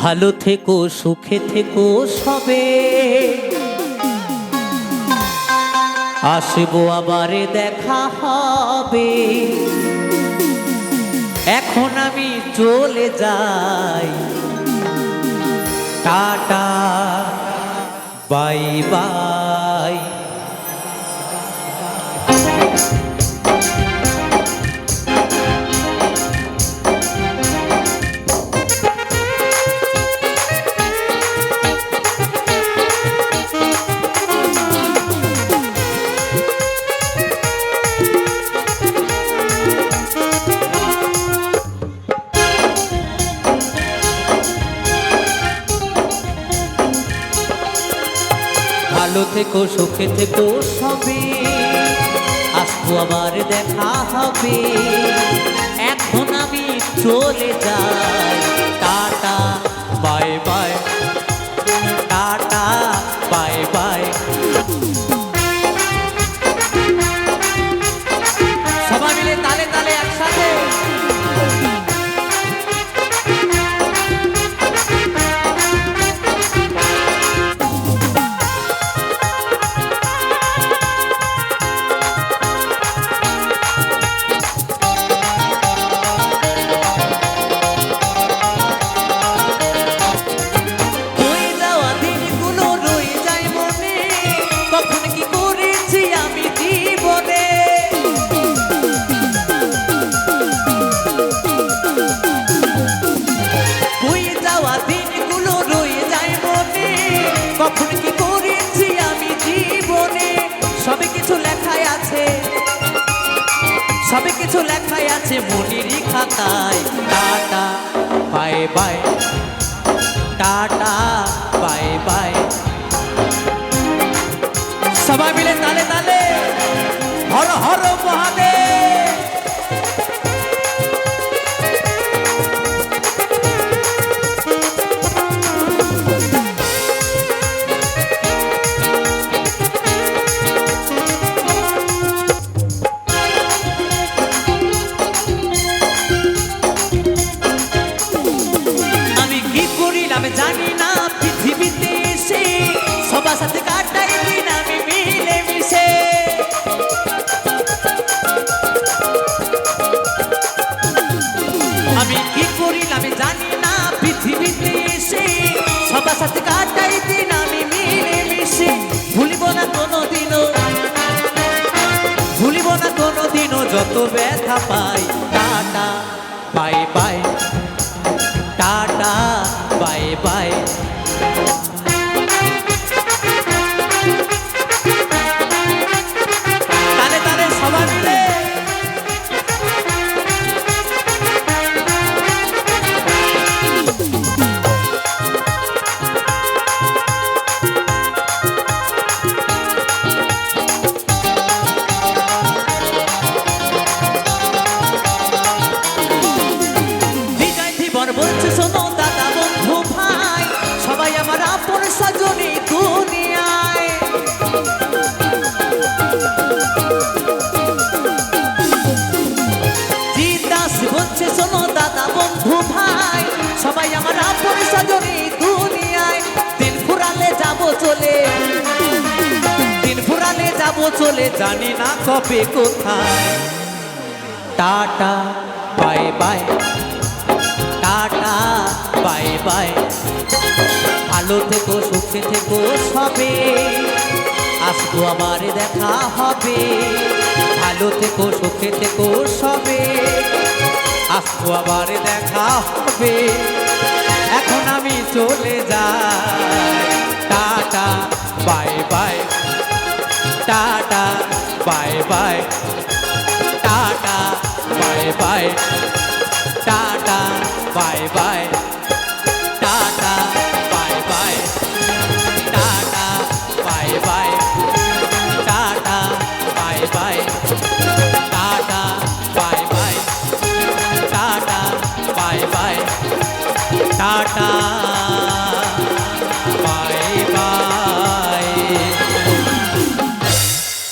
ভালো থেকো সুখে থেকো সবে, আসবো আবারে দেখা হবে। এখন আমি চলে যাই, টাটা বাই বাই। ভালো থেকো সুখে থেকো সবে, আসবো আবার দেখা হবে। এখন আমি চলে যাই, tata bye bye, tata bye by. সবাই মিলে তালে তালে একসাথে। কখন কি করেছি আমি জীবনে, সবে কিছু লেখাই আছে, সবে কিছু লেখাই আছে মনেরই খাতায়। Tata bye bye, tata bye by. সবাই মিলে তালে তালে হর হর মহাদেব। আমি জানি না পৃথিবীতে এসে সবার সাথে কাটাই দিন আমি মিলে মিশে। আমি কি করি আমি জানি না পৃথিবীতে এসে সবার সাথে কাটাই দিন আমি মিলে মিশে। ভুলিব না কোনোদিনও, ভুলিব না কোনোদিনও যত ব্যথা পাই। Tata bye bye, tata bye bye. তালে তালে সবাই মিলে। বিজয় জীবন বলছে শোনো দাদা বন্ধু ভাই, সবাই আমার আপন সজনী দুনিয়ায়। জিদাস বলছে শোনো দাদা বন্ধু ভাই, সবাই আমার আপন সজনী দুনিয়ায়। দিন ফুরালে যাবো চলে, দিন ফুরালে যাবো চলে, জানি না কবে কোথায়। Tata bye bye, tata bye by. ভালো থেকো সুখে থেকো সবে, আসবো আবার দেখা হবে। ভালো থেকো সুখে থেকো সবে, আসবো আবার দেখা হবে। এখন আমি চলে যাই, tata bye bye, tata bye bye, tata bye bye, tata bye by.